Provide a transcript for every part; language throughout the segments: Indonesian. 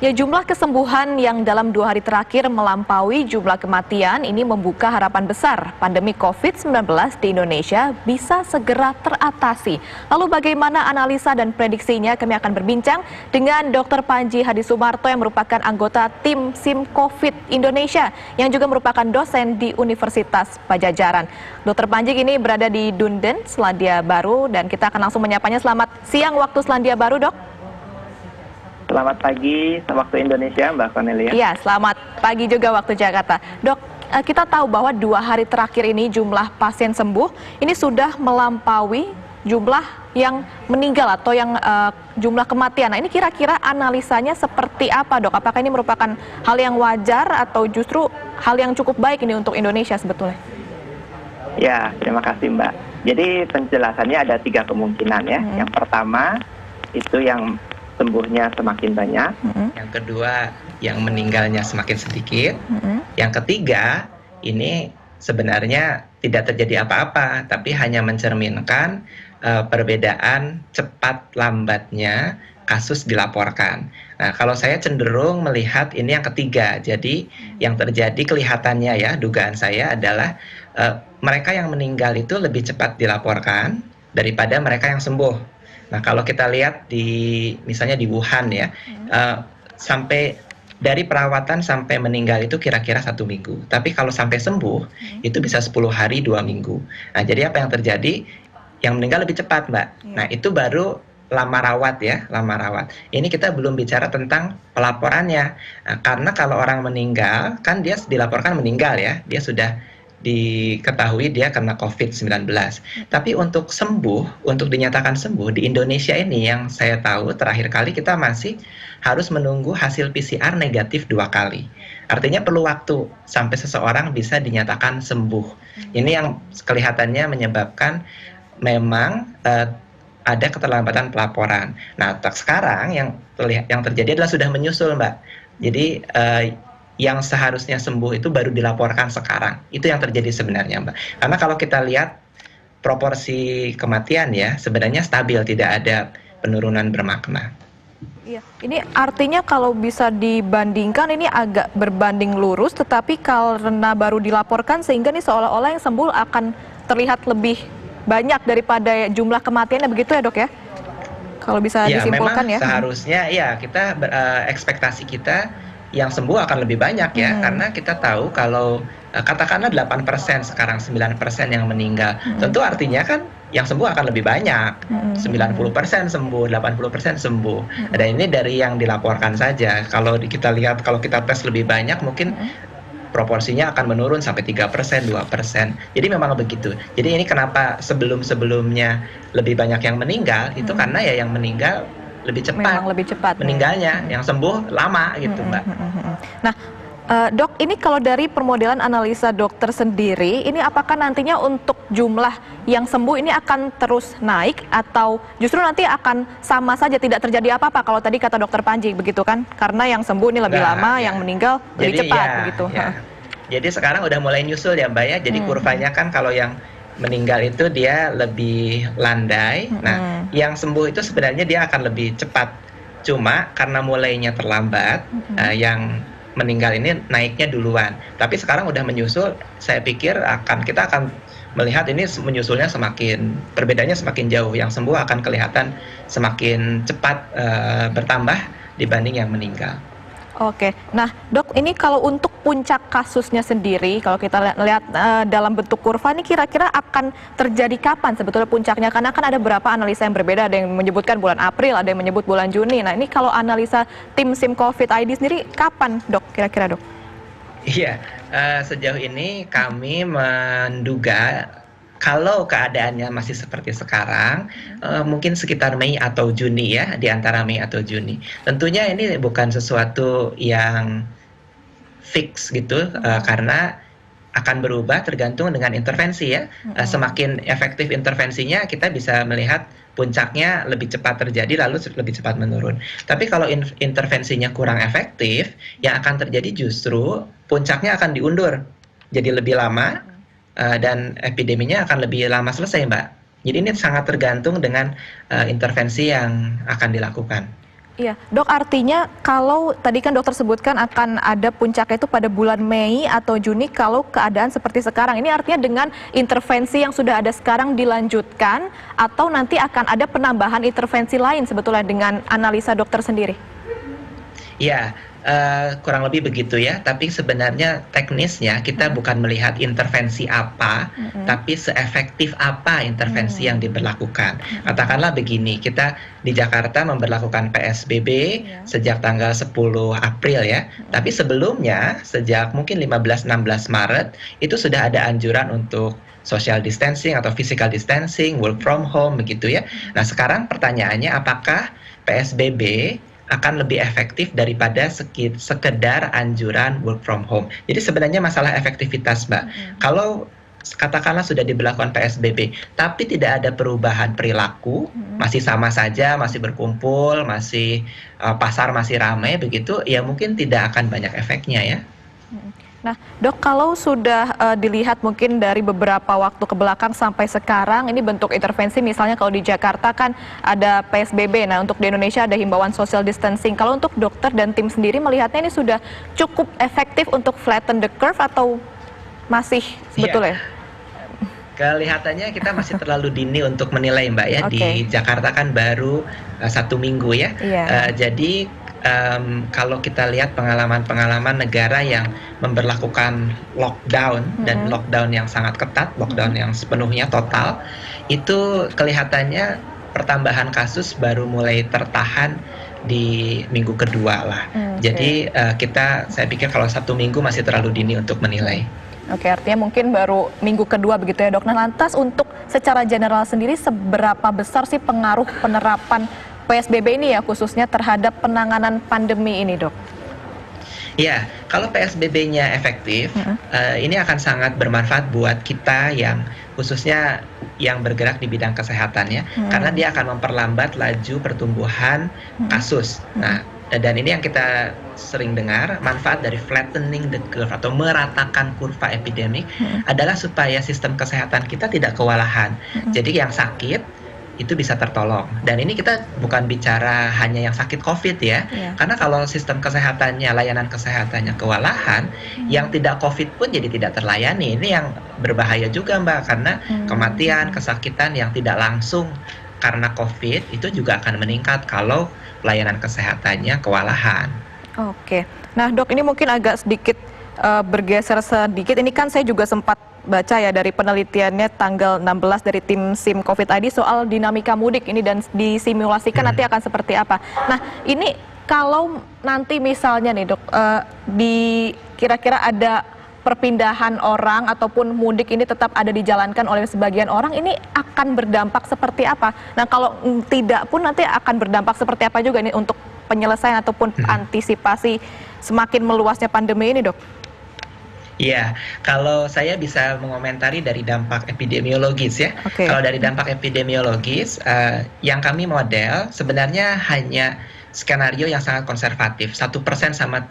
Ya, jumlah kesembuhan yang dalam 2 hari terakhir melampaui jumlah kematian ini membuka harapan besar pandemi COVID-19 di Indonesia bisa segera teratasi. Lalu bagaimana analisa dan prediksinya? Kami akan berbincang dengan Dr. Panji Hadisumarto yang merupakan anggota tim SIM COVID Indonesia yang juga merupakan dosen di Universitas Padjadjaran. Dr. Panji ini berada di Duneden, Selandia Baru, dan kita akan langsung menyapanya. Selamat siang waktu Selandia Baru, Dok. Selamat pagi waktu Indonesia, Mbak Cornelia. Iya, selamat pagi juga waktu Jakarta. Dok, kita tahu bahwa 2 hari terakhir ini jumlah pasien sembuh ini sudah melampaui jumlah yang meninggal atau yang jumlah kematian. Nah, ini kira-kira analisanya seperti apa, Dok? Apakah ini merupakan hal yang wajar atau justru hal yang cukup baik ini untuk Indonesia sebetulnya? Ya, terima kasih, Mbak. Jadi penjelasannya ada 3 kemungkinan ya. Yang pertama itu yang sembuhnya semakin banyak. Yang kedua, yang meninggalnya semakin sedikit. Yang ketiga, ini sebenarnya tidak terjadi apa-apa, tapi hanya mencerminkan perbedaan cepat lambatnya kasus dilaporkan. Nah, kalau saya cenderung melihat ini yang ketiga. Jadi, yang terjadi kelihatannya ya, dugaan saya adalah mereka yang meninggal itu lebih cepat dilaporkan daripada mereka yang sembuh. Nah, kalau kita lihat misalnya di Wuhan ya, sampai dari perawatan sampai meninggal itu kira-kira 1 minggu. Tapi kalau sampai sembuh, itu bisa 10 hari, 2 minggu. Nah, jadi apa yang terjadi? Yang meninggal lebih cepat, Mbak. Nah, itu baru lama rawat ya, lama rawat. Ini kita belum bicara tentang pelaporannya. Nah, karena kalau orang meninggal, kan dia dilaporkan meninggal ya, dia sudah diketahui dia kena COVID-19. Tapi untuk sembuh, untuk dinyatakan sembuh di Indonesia ini yang saya tahu terakhir kali kita masih harus menunggu hasil PCR negatif 2 kali. Artinya perlu waktu sampai seseorang bisa dinyatakan sembuh. Ini yang kelihatannya menyebabkan memang ada keterlambatan pelaporan. Nah, sekarang yang terjadi adalah sudah menyusul, Mbak. Jadi yang seharusnya sembuh itu baru dilaporkan sekarang. Itu yang terjadi sebenarnya, Mbak. Karena kalau kita lihat proporsi kematian ya, sebenarnya stabil, tidak ada penurunan bermakna. Iya, ini artinya kalau bisa dibandingkan ini agak berbanding lurus, tetapi karena baru dilaporkan sehingga nih seolah-olah yang sembuh akan terlihat lebih banyak daripada jumlah kematiannya, begitu ya, Dok ya? Kalau bisa disimpulkan memang ya. Seharusnya ya kita ekspektasi kita yang sembuh akan lebih banyak ya, karena kita tahu kalau katakanlah 8% sekarang 9% yang meninggal. Tentu artinya kan yang sembuh akan lebih banyak. 90% sembuh, 80% sembuh. Dan ini dari yang dilaporkan saja. Kalau kita lihat, kalau kita tes lebih banyak mungkin proporsinya akan menurun sampai 3%, 2%. Jadi memang begitu. Jadi ini kenapa sebelum-sebelumnya lebih banyak yang meninggal, itu karena ya yang meninggal lebih cepat meninggalnya, yang sembuh lama gitu, Mbak. Nah, Dok, ini kalau dari permodelan analisa dokter sendiri, ini apakah nantinya untuk jumlah yang sembuh ini akan terus naik atau justru nanti akan sama saja, tidak terjadi apa-apa kalau tadi kata Dokter Panji begitu kan? Karena yang sembuh ini lebih lama, yang meninggal lebih cepat begitu. Jadi sekarang udah mulai nyusul ya, Mbak ya. Jadi kurvanya kan kalau yang meninggal itu dia lebih landai. Nah, yang sembuh itu sebenarnya dia akan lebih cepat. Cuma karena mulainya terlambat, yang meninggal ini naiknya duluan. Tapi sekarang udah menyusul, saya pikir kita akan melihat ini menyusulnya perbedaannya semakin jauh. Yang sembuh akan kelihatan semakin cepat bertambah dibanding yang meninggal. Oke, nah Dok, ini kalau untuk puncak kasusnya sendiri, kalau kita lihat dalam bentuk kurva ini kira-kira akan terjadi kapan sebetulnya puncaknya? Karena kan ada beberapa analisa yang berbeda, ada yang menyebutkan bulan April, ada yang menyebut bulan Juni. Nah, ini kalau analisa tim SIM COVID ID sendiri kapan, Dok, kira-kira, Dok? Iya, sejauh ini kami menduga kalau keadaannya masih seperti sekarang, mungkin sekitar Mei atau Juni ya, di antara Mei atau Juni. Tentunya ini bukan sesuatu yang fix gitu, karena akan berubah tergantung dengan intervensi ya. Semakin efektif intervensinya, kita bisa melihat puncaknya lebih cepat terjadi lalu lebih cepat menurun. Tapi kalau intervensinya kurang efektif, yang akan terjadi justru puncaknya akan diundur, jadi lebih lama. Dan epideminya akan lebih lama selesai, Mbak. Jadi ini sangat tergantung dengan intervensi yang akan dilakukan. Iya, dok, artinya kalau tadi kan dokter sebutkan akan ada puncaknya itu pada bulan Mei atau Juni kalau keadaan seperti sekarang. Ini artinya dengan intervensi yang sudah ada sekarang dilanjutkan atau nanti akan ada penambahan intervensi lain sebetulnya dengan analisa dokter sendiri? Ya, kurang lebih begitu ya. Tapi sebenarnya teknisnya kita bukan melihat intervensi apa, tapi seefektif apa intervensi yang diberlakukan. Katakanlah begini, kita di Jakarta memberlakukan PSBB sejak tanggal 10 April ya. Tapi sebelumnya, sejak mungkin 15-16 Maret, itu sudah ada anjuran untuk social distancing atau physical distancing, work from home begitu ya. Nah, sekarang pertanyaannya apakah PSBB akan lebih efektif daripada sekedar anjuran work from home. Jadi sebenarnya masalah efektivitas, Mbak. Kalau katakanlah sudah diberlakukan PSBB, tapi tidak ada perubahan perilaku, masih sama saja, masih berkumpul, masih pasar masih ramai begitu, ya mungkin tidak akan banyak efeknya ya. Nah, dok, kalau sudah dilihat mungkin dari beberapa waktu ke belakang sampai sekarang, ini bentuk intervensi misalnya kalau di Jakarta kan ada PSBB, nah untuk di Indonesia ada himbauan social distancing. Kalau untuk dokter dan tim sendiri melihatnya ini sudah cukup efektif untuk flatten the curve atau masih sebetulnya? Kelihatannya kita masih terlalu dini untuk menilai, Mbak ya. Di Jakarta kan baru 1 minggu ya. Jadi kalau kita lihat pengalaman-pengalaman negara yang memberlakukan lockdown dan lockdown yang sangat ketat, lockdown yang sepenuhnya total, itu kelihatannya pertambahan kasus baru mulai tertahan di minggu kedua lah. Jadi saya pikir kalau 1 minggu masih terlalu dini untuk menilai. Oke, artinya mungkin baru minggu kedua begitu ya, dok. Nah, lantas untuk secara general sendiri seberapa besar sih pengaruh penerapan PSBB ini ya khususnya terhadap penanganan pandemi ini, dok? Ya, kalau PSBB-nya efektif, ini akan sangat bermanfaat buat kita yang khususnya yang bergerak di bidang kesehatan ya, karena dia akan memperlambat laju pertumbuhan kasus. Nah, dan ini yang kita sering dengar, manfaat dari flattening the curve atau meratakan kurva epidemik adalah supaya sistem kesehatan kita tidak kewalahan. Jadi yang sakit itu bisa tertolong. Dan ini kita bukan bicara hanya yang sakit COVID ya. Karena kalau sistem kesehatannya, layanan kesehatannya kewalahan, yang tidak COVID pun jadi tidak terlayani. Ini yang berbahaya juga, Mbak, karena kematian, kesakitan yang tidak langsung karena COVID itu juga akan meningkat kalau layanan kesehatannya kewalahan. Oke. Nah, dok, ini mungkin agak sedikit bergeser sedikit. Ini kan saya juga sempat baca ya dari penelitiannya tanggal 16 dari tim SIM COVID ID soal dinamika mudik ini dan disimulasikan nanti akan seperti apa. Nah, ini kalau nanti misalnya nih, dok, kira-kira ada perpindahan orang ataupun mudik ini tetap ada dijalankan oleh sebagian orang, ini akan berdampak seperti apa? Nah, kalau tidak pun nanti akan berdampak seperti apa juga ini untuk penyelesaian ataupun antisipasi semakin meluasnya pandemi ini, dok? Iya, kalau saya bisa mengomentari dari dampak epidemiologis ya. Kalau dari dampak epidemiologis, yang kami model sebenarnya hanya skenario yang sangat konservatif. 1%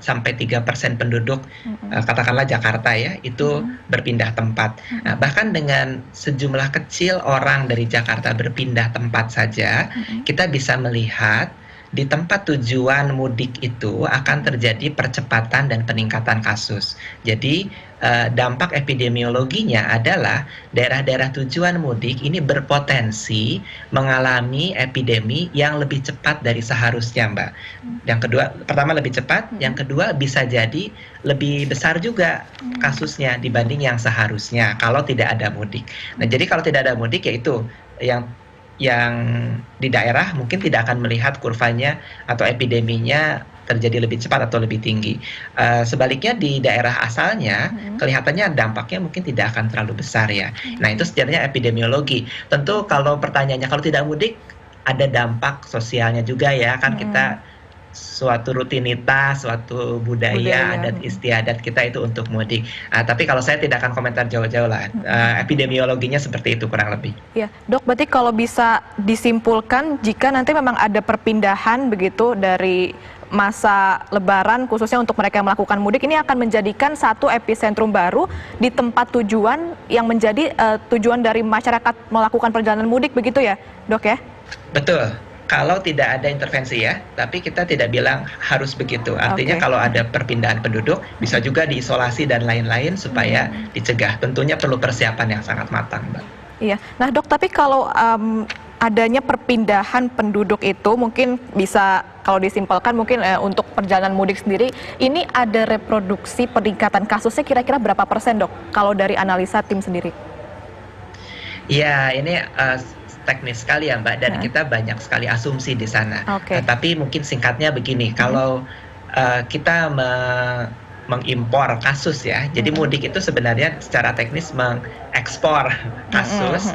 sampai 3% penduduk, katakanlah Jakarta ya, itu berpindah tempat. Nah, bahkan dengan sejumlah kecil orang dari Jakarta berpindah tempat saja, kita bisa melihat di tempat tujuan mudik itu akan terjadi percepatan dan peningkatan kasus. Jadi dampak epidemiologinya adalah daerah-daerah tujuan mudik ini berpotensi mengalami epidemi yang lebih cepat dari seharusnya, Mbak. Yang kedua, pertama lebih cepat, yang kedua bisa jadi lebih besar juga kasusnya dibanding yang seharusnya kalau tidak ada mudik. Nah, jadi kalau tidak ada mudik yaitu yang di daerah mungkin tidak akan melihat kurvanya atau epideminya terjadi lebih cepat atau lebih tinggi. Sebaliknya di daerah asalnya kelihatannya dampaknya mungkin tidak akan terlalu besar ya. Nah, itu sebenarnya epidemiologi. Tentu kalau pertanyaannya kalau tidak mudik ada dampak sosialnya juga ya, kan kita suatu rutinitas, suatu budaya adat istiadat kita itu untuk mudik. Tapi kalau saya tidak akan komentar jauh-jauh lah. Epidemiologinya seperti itu kurang lebih. Ya, dok, berarti kalau bisa disimpulkan jika nanti memang ada perpindahan begitu dari masa lebaran khususnya untuk mereka yang melakukan mudik, ini akan menjadikan satu epicentrum baru di tempat tujuan yang menjadi tujuan dari masyarakat melakukan perjalanan mudik begitu ya, dok ya? Betul. kalau tidak ada intervensi ya, tapi kita tidak bilang harus begitu. Artinya kalau ada perpindahan penduduk, bisa juga diisolasi dan lain-lain supaya dicegah. Tentunya perlu persiapan yang sangat matang, Mbak. Iya. Nah dok, tapi kalau adanya perpindahan penduduk itu mungkin bisa, kalau disimpulkan mungkin untuk perjalanan mudik sendiri, ini ada reproduksi peningkatan kasusnya kira-kira berapa persen dok, kalau dari analisa tim sendiri? Ya, ini teknis sekali ya Mbak, dan kita banyak sekali asumsi di sana. Tapi mungkin singkatnya begini, kalau kita mengimpor kasus ya, jadi mudik itu sebenarnya secara teknis mengekspor kasus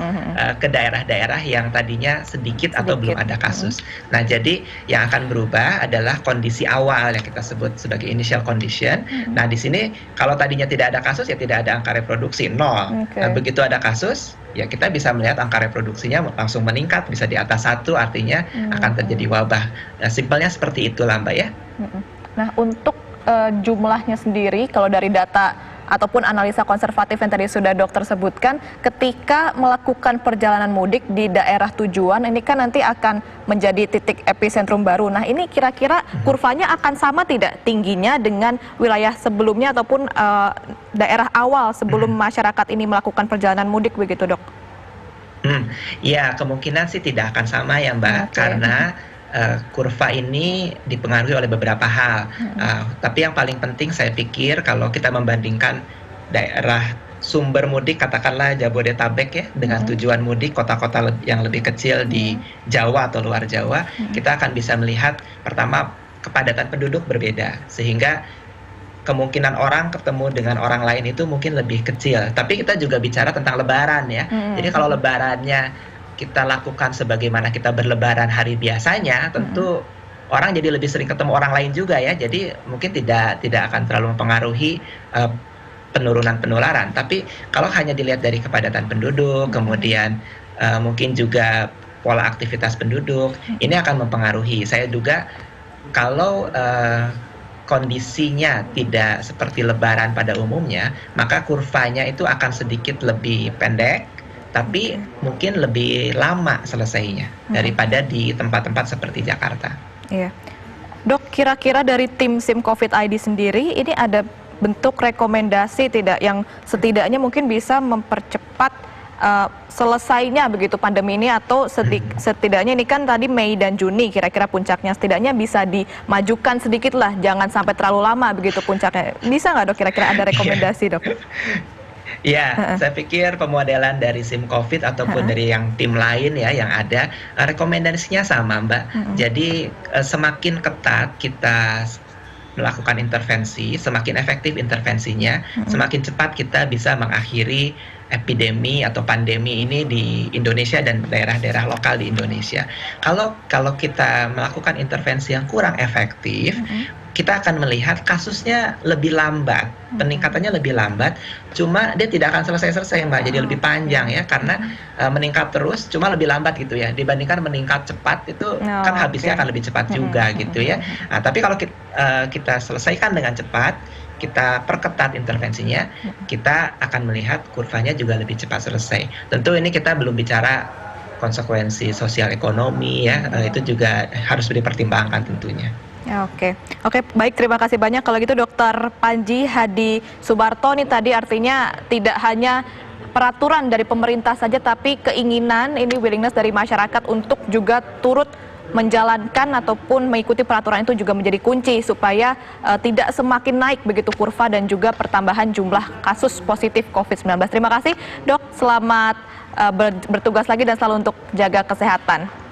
ke daerah-daerah yang tadinya sedikit atau belum ada kasus. Nah, jadi yang akan berubah adalah kondisi awal yang kita sebut sebagai initial condition. Nah, di sini kalau tadinya tidak ada kasus ya tidak ada angka reproduksi, nol. Nah, begitu ada kasus, ya kita bisa melihat angka reproduksinya langsung meningkat, bisa di atas 1, artinya akan terjadi wabah. Nah, simpelnya seperti itulah Mbak ya. Nah, untuk jumlahnya sendiri, kalau dari data ataupun analisa konservatif yang tadi sudah dokter sebutkan, ketika melakukan perjalanan mudik di daerah tujuan, ini kan nanti akan menjadi titik epicentrum baru. Nah, ini kira-kira kurvanya akan sama tidak tingginya dengan wilayah sebelumnya ataupun daerah awal sebelum masyarakat ini melakukan perjalanan mudik begitu dok? Ya, kemungkinan sih tidak akan sama ya Mbak, karena kurva ini dipengaruhi oleh beberapa hal. Tapi yang paling penting saya pikir kalau kita membandingkan daerah sumber mudik, katakanlah Jabodetabek ya, dengan tujuan mudik kota-kota yang lebih kecil di Jawa atau luar Jawa, kita akan bisa melihat pertama kepadatan penduduk berbeda, sehingga kemungkinan orang ketemu dengan orang lain itu mungkin lebih kecil. Tapi kita juga bicara tentang lebaran ya. Jadi kalau lebarannya kita lakukan sebagaimana kita berlebaran hari biasanya, tentu orang jadi lebih sering ketemu orang lain juga ya. Jadi mungkin tidak akan terlalu mempengaruhi penurunan penularan. Tapi kalau hanya dilihat dari kepadatan penduduk, kemudian mungkin juga pola aktivitas penduduk, ini akan mempengaruhi. Saya duga kalau kondisinya tidak seperti lebaran pada umumnya, maka kurvanya itu akan sedikit lebih pendek, tapi mungkin lebih lama selesainya daripada di tempat-tempat seperti Jakarta. Iya. Dok, kira-kira dari tim SIM COVID ID sendiri, ini ada bentuk rekomendasi tidak yang setidaknya mungkin bisa mempercepat selesainya begitu pandemi ini, atau setidaknya ini kan tadi Mei dan Juni kira-kira puncaknya, setidaknya bisa dimajukan sedikit lah, jangan sampai terlalu lama begitu puncaknya. Bisa nggak dok kira-kira ada rekomendasi dok? Ya, saya pikir pemodelan dari SIM COVID ataupun dari yang tim lain ya yang ada, rekomendasinya sama Mbak. Jadi semakin ketat kita melakukan intervensi, semakin efektif intervensinya, semakin cepat kita bisa mengakhiri epidemi atau pandemi ini di Indonesia dan daerah-daerah lokal di Indonesia. Kalau kita melakukan intervensi yang kurang efektif, kita akan melihat kasusnya lebih lambat, peningkatannya lebih lambat, cuma dia tidak akan selesai-selesai Mbak, jadi lebih panjang ya, karena meningkat terus, cuma lebih lambat gitu ya, dibandingkan meningkat cepat itu kan habisnya akan lebih cepat juga gitu ya. Nah, tapi kalau kita selesaikan dengan cepat, kita perketat intervensinya, kita akan melihat kurvanya juga lebih cepat selesai. Tentu ini kita belum bicara konsekuensi sosial ekonomi ya, itu juga harus dipertimbangkan tentunya. Oke, baik, terima kasih banyak. Kalau gitu Dr. Panji Hadi Subarto, nih tadi artinya tidak hanya peraturan dari pemerintah saja, tapi keinginan, ini willingness dari masyarakat untuk juga turut menjalankan ataupun mengikuti peraturan itu juga menjadi kunci supaya tidak semakin naik begitu kurva dan juga pertambahan jumlah kasus positif COVID-19. Terima kasih dok, selamat bertugas lagi dan selalu untuk jaga kesehatan.